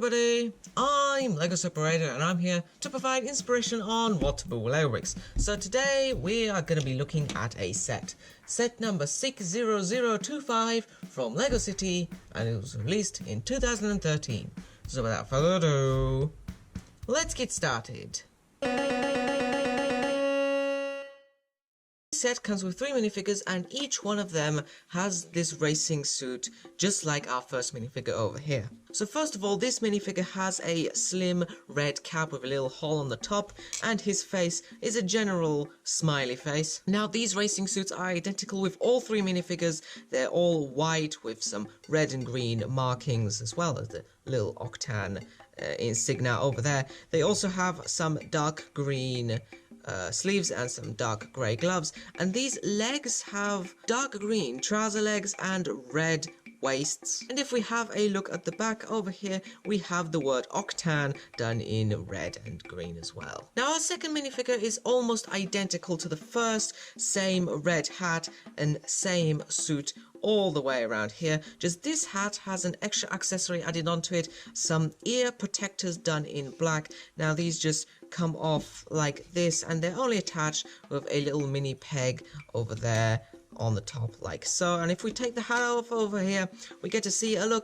everybody, I'm LEGO Separator and I'm here to provide inspiration on what to build LEGO bricks. So today we are going to be looking at a set number 60025 from LEGO City, and it was released in 2013. So without further ado, let's get started. This set comes with 3 minifigures, and each one of them has this racing suit just like our first minifigure over here. So first of all, this minifigure has a slim red cap with a little hole on the top, and his face is a general smiley face. Now these racing suits are identical with all 3 minifigures. They're all white with some red and green markings, as well as the little Octan insignia over there. They also have some dark green sleeves and some dark grey gloves, and these legs have dark green trouser legs and red waists. And if we have a look at the back over here, we have the word Octan done in red and green as well. Now our second minifigure is almost identical to the first, same red hat and same suit all the way around here, just this hat has an extra accessory added onto it, some ear protectors done in black. Now these just come off like this, and they're only attached with a little mini peg over there on the top like so. And if we take the hat off over here, we get to see a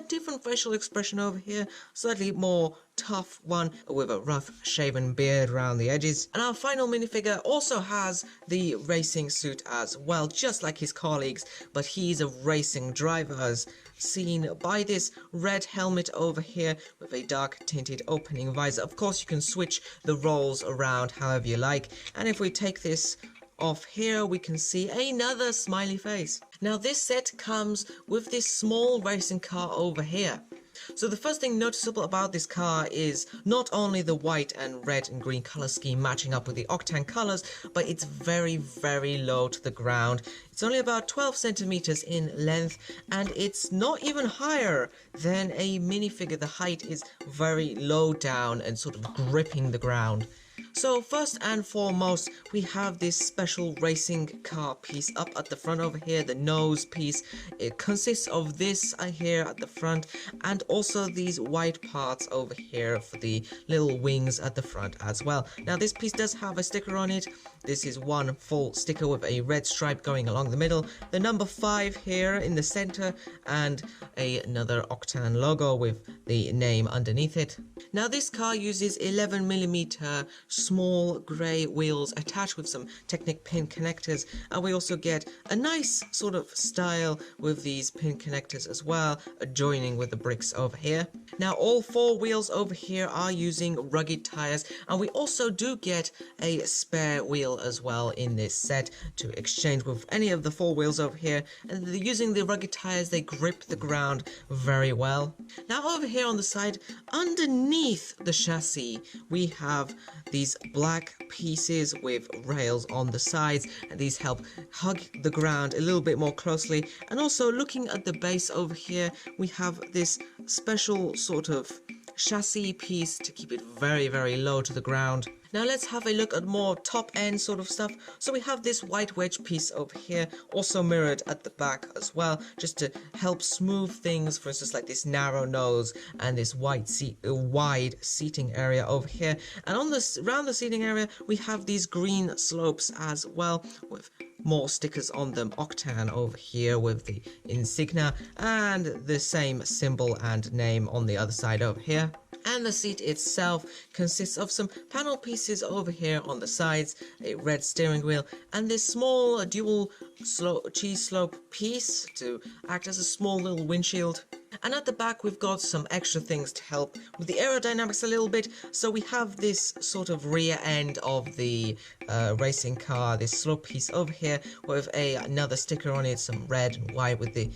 different facial expression over here, slightly more tough one with a rough shaven beard around the edges. And our final minifigure also has the racing suit as well, just like his colleagues, but he's a racing driver, as seen by this red helmet over here with a dark tinted opening visor. Of course you can switch the roles around however you like, and if we take this off here, we can see another smiley face. Now this set comes with this small racing car over here. So the first thing noticeable about this car is not only the white and red and green color scheme matching up with the Octan colors, but it's very, very low to the ground. It's only about 12 centimeters in length, and it's not even higher than a minifigure. The height is very low down and sort of gripping the ground. So first and foremost, we have this special racing car piece up at the front over here, the nose piece. It consists of this here at the front, and also these white parts over here for the little wings at the front as well. Now this piece does have a sticker on it. This is one full sticker with a red stripe going along the middle, the number 5 here in the center, and another Octan logo with the name underneath it. Now this car uses 11mm small grey wheels attached with some Technic pin connectors, and we also get a nice sort of style with these pin connectors as well, adjoining with the bricks over here. Now all 4 wheels over here are using rugged tires, and we also do get a spare wheel as well in this set to exchange with any of the 4 wheels over here, and using the rugged tires they grip the ground very well. Now over here on the side, underneath the chassis, we have these black pieces with rails on the sides, and these help hug the ground a little bit more closely. And also looking at the base over here, we have this special sort of chassis piece to keep it very, very low to the ground. Now let's have a look at more top end sort of stuff. So we have this white wedge piece over here, also mirrored at the back as well, just to help smooth things, for instance like this narrow nose and this wide seating area over here. And on this around the seating area we have these green slopes as well, with more stickers on them, Octan over here with the insignia and the same symbol and name on the other side over here. And the seat itself consists of some panel pieces over here on the sides, a red steering wheel, and this small dual cheese slope piece to act as a small little windshield. And at the back we've got some extra things to help with the aerodynamics a little bit. So we have this sort of rear end of the racing car, this slope piece over here with another sticker on it, some red and white with the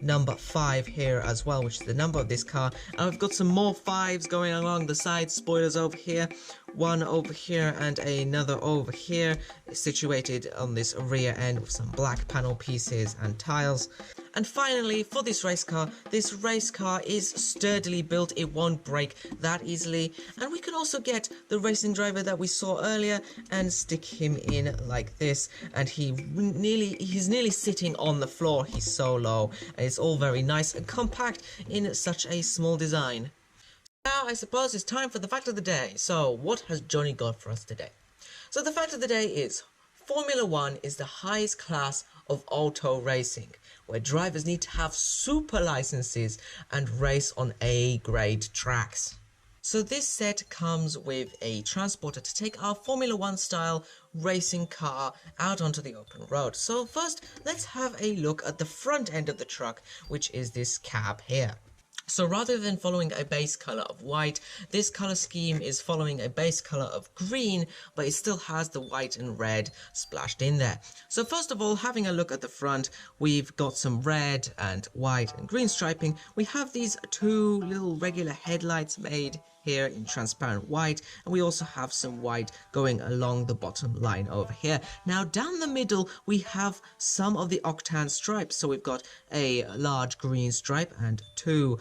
number 5 here as well, which is the number of this car. And I've got some more 5s going along the side spoilers over here, one over here and another over here, situated on this rear end with some black panel pieces and tiles. And finally, for this race car is sturdily built. It won't break that easily. And we can also get the racing driver that we saw earlier and stick him in like this, and he's nearly sitting on the floor. He's so low, and it's all very nice and compact in such a small design. I suppose it's time for the fact of the day. So what has Johnny got for us today? So the fact of the day is Formula 1 is the highest class of auto racing, where drivers need to have super licenses and race on A-grade tracks. So this set comes with a transporter to take our Formula 1 style racing car out onto the open road. So first, let's have a look at the front end of the truck, which is this cab here. So rather than following a base color of white, this color scheme is following a base color of green, but it still has the white and red splashed in there. So first of all, having a look at the front, we've got some red and white and green striping. We have these two little regular headlights made here in transparent white, and we also have some white going along the bottom line over here. Now down the middle we have some of the octane stripes, so we've got a large green stripe and two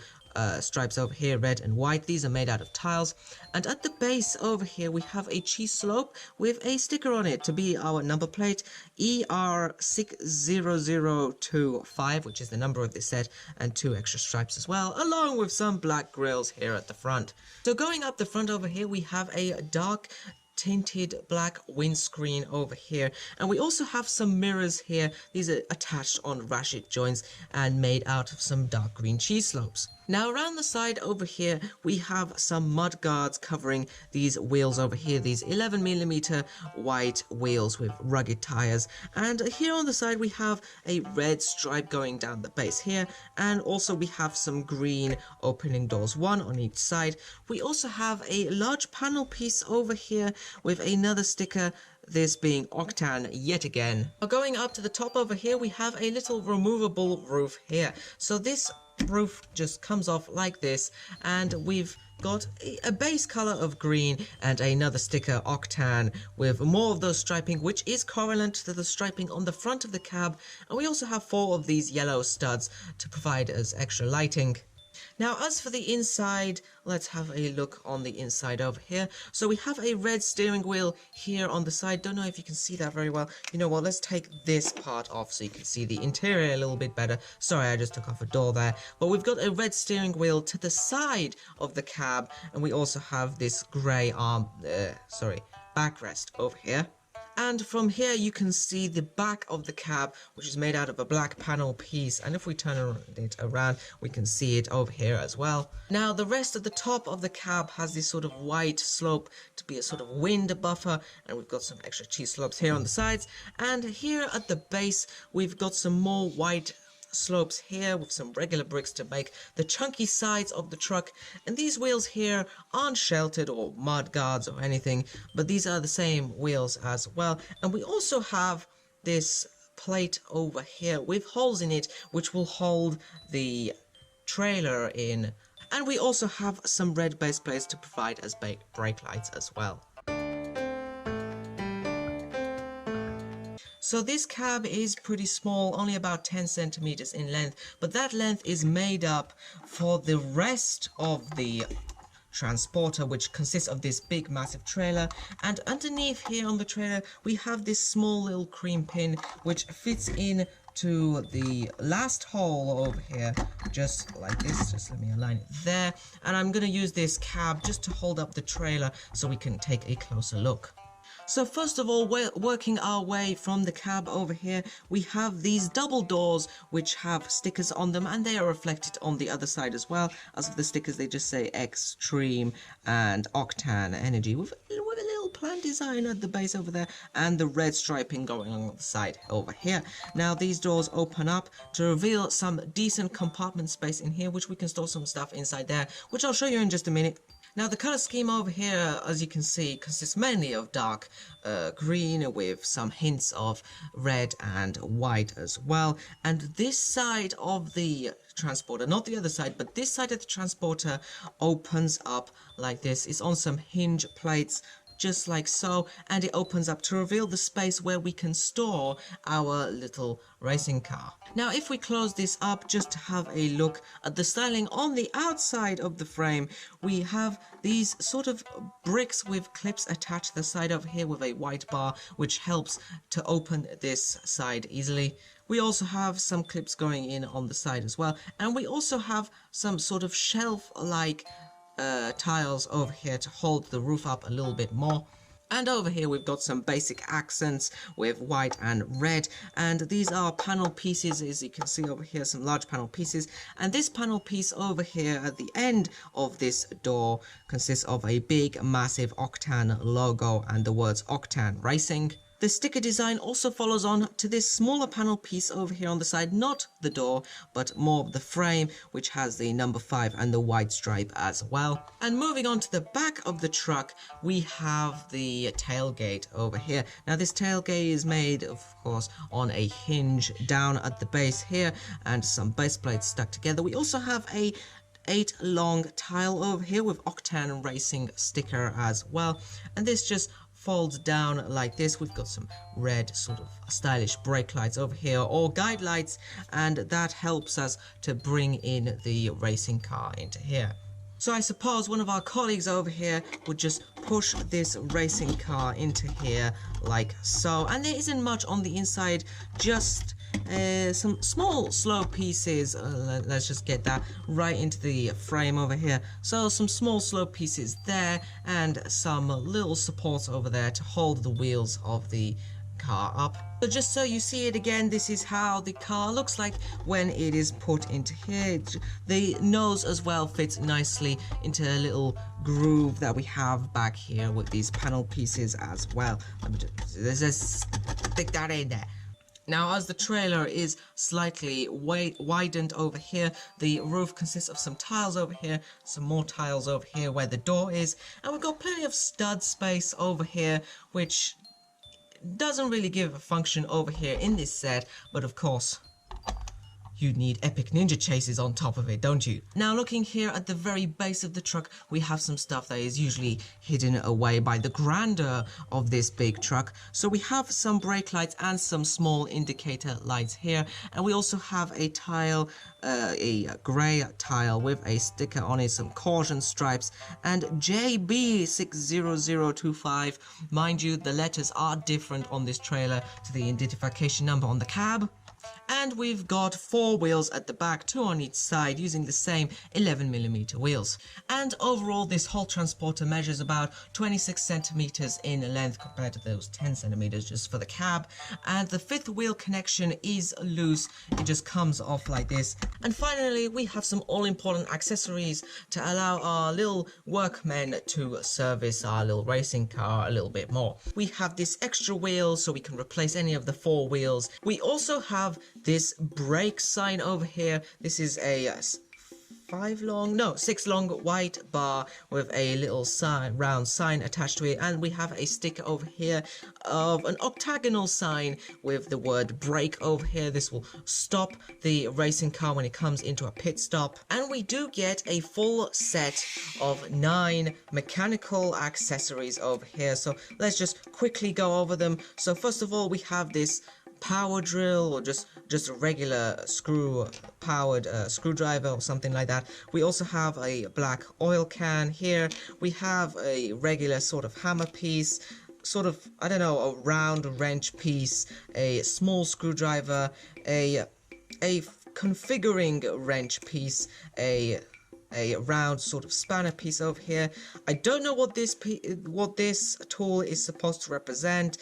stripes over here, red and white. These are made out of tiles, and at the base over here we have a cheese slope with a sticker on it to be our number plate ER60025, which is the number of this set, and two extra stripes as well, along with some black grills here at the front. So going up the front over here we have a dark tinted black windscreen over here, and we also have some mirrors here. These are attached on ratchet joints and made out of some dark green cheese slopes. Now around the side over here we have some mud guards covering these wheels over here, these 11mm white wheels with rugged tires, and here on the side we have a red stripe going down the base here, and also we have some green opening doors, one on each side. We also have a large panel piece over here with another sticker, this being octane yet again. Now going up to the top over here we have a little removable roof here. So this roof just comes off like this, and we've got a base color of green and another sticker octane with more of those striping, which is correlate to the striping on the front of the cab, and we also have 4 of these yellow studs to provide as extra lighting. Now as for the inside, let's have a look on the inside over here. So we have a red steering wheel here on the side. Don't know if you can see that very well. You know what, let's take this part off so you can see the interior a little bit better. Sorry, I just took off a door there. But we've got a red steering wheel to the side of the cab, and we also have this grey backrest over here. And from here you can see the back of the cab, which is made out of a black panel piece, and if we turn it around we can see it over here as well. Now the rest of the top of the cab has this sort of white slope to be a sort of wind buffer, and we've got some extra cheese slopes here on the sides, and here at the base we've got some more white slopes here with some regular bricks to make the chunky sides of the truck. And these wheels here aren't sheltered or mud guards or anything, but these are the same wheels as well. And we also have this plate over here with holes in it which will hold the trailer in, and we also have some red base plates to provide as brake lights as well. So this cab is pretty small, only about 10 centimeters in length, but that length is made up for the rest of the transporter, which consists of this big massive trailer, and underneath here on the trailer we have this small little cream pin which fits in to the last hole over here, just like this. Just let me align it there, and I'm gonna use this cab just to hold up the trailer so we can take a closer look. So first of all, we're working our way from the cab over here. We have these double doors which have stickers on them, and they are reflected on the other side as well. As for the stickers, they just say Extreme and Octane Energy with a little plant design at the base over there, and the red striping going along the side over here. Now these doors open up to reveal some decent compartment space in here, which we can store some stuff inside there, which I'll show you in just a minute. Now the color scheme over here, as you can see, consists mainly of dark green with some hints of red and white as well. And this side of the transporter, not the other side, but this side of the transporter opens up like this. It's on some hinge plates, just like so, and it opens up to reveal the space where we can store our little racing car. Now if we close this up just to have a look at the styling on the outside of the frame, we have these sort of bricks with clips attached to the side over here with a white bar which helps to open this side easily. We also have some clips going in on the side as well, and we also have some sort of shelf like tiles over here to hold the roof up a little bit more. And over here we've got some basic accents with white and red, and these are panel pieces, as you can see over here, some large panel pieces. And this panel piece over here at the end of this door consists of a big massive Octane logo and the words Octane Racing. The sticker design also follows on to this smaller panel piece over here on the side, not the door, but more of the frame, which has the number 5 and the white stripe as well. And moving on to the back of the truck, we have the tailgate over here. Now this tailgate is made, of course, on a hinge down at the base here, and some base plates stuck together. We also have a 8 long tile over here with Octane Racing sticker as well, and this just folds down like this. We've got some red sort of stylish brake lights over here, or guide lights, and that helps us to bring in the racing car into here. So I suppose one of our colleagues over here would just push this racing car into here like so, and there isn't much on the inside, just some small slow pieces. Let's just get that right into the frame over here. So some small slow pieces there, and some little supports over there to hold the wheels of the car up. So just so you see it again, this is how the car looks like when it is put into here. The nose as well fits nicely into a little groove that we have back here with these panel pieces as well. Let me just stick that in there. Now, as the trailer is slightly widened over here, the roof consists of some tiles over here, some more tiles over here where the door is, and we've got plenty of stud space over here, which doesn't really give a function over here in this set, but of course, you need epic ninja chases on top of it, don't you? Now, looking here at the very base of the truck, we have some stuff that is usually hidden away by the grandeur of this big truck. So we have some brake lights and some small indicator lights here, and we also have a tile, a grey tile with a sticker on it, some caution stripes, and JB60025. Mind you, the letters are different on this trailer to the identification number on the cab. And we've got 4 wheels at the back, 2 on each side, using the same 11mm wheels. And overall, this whole transporter measures about 26 centimeters in length compared to those 10 centimeters just for the cab. And the 5th wheel connection is loose, it just comes off like this. And finally, we have some all-important accessories to allow our little workmen to service our little racing car a little bit more. We have this extra wheel so we can replace any of the 4 wheels. We also have this brake sign over here. This is a 6 long white bar with a little round sign attached to it, and we have a sticker over here of an octagonal sign with the word brake over here. This will stop the racing car when it comes into a pit stop. And we do get a full set of 9 mechanical accessories over here, so let's just quickly go over them. So first of all, we have this power drill, or just a regular powered screwdriver or something like that. We also have a black oil can here. We have a regular sort of hammer piece, sort of, I don't know, a round wrench piece, a small screwdriver, a configuring wrench piece, a round sort of spanner piece over here. I don't know what this tool is supposed to represent.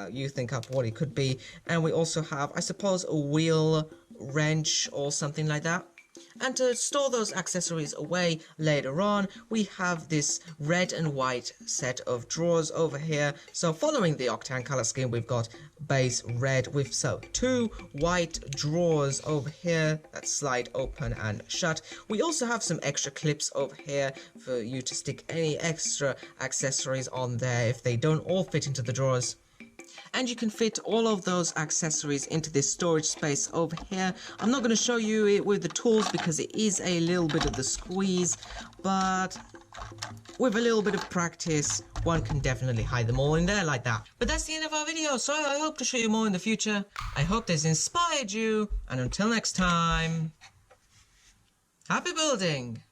You think up what it could be. And we also have, I suppose, a wheel wrench or something like that. And to store those accessories away later on, we have this red and white set of drawers over here. So following the Octane color scheme, we've got base red with 2 white drawers over here that slide open and shut. We also have some extra clips over here for you to stick any extra accessories on there if they don't all fit into the drawers. And you can fit all of those accessories into this storage space over here. I'm not going to show you it with the tools because it is a little bit of the squeeze, but with a little bit of practice, one can definitely hide them all in there like that. But that's the end of our video, so I hope to show you more in the future. I hope this inspired you, and until next time, happy building!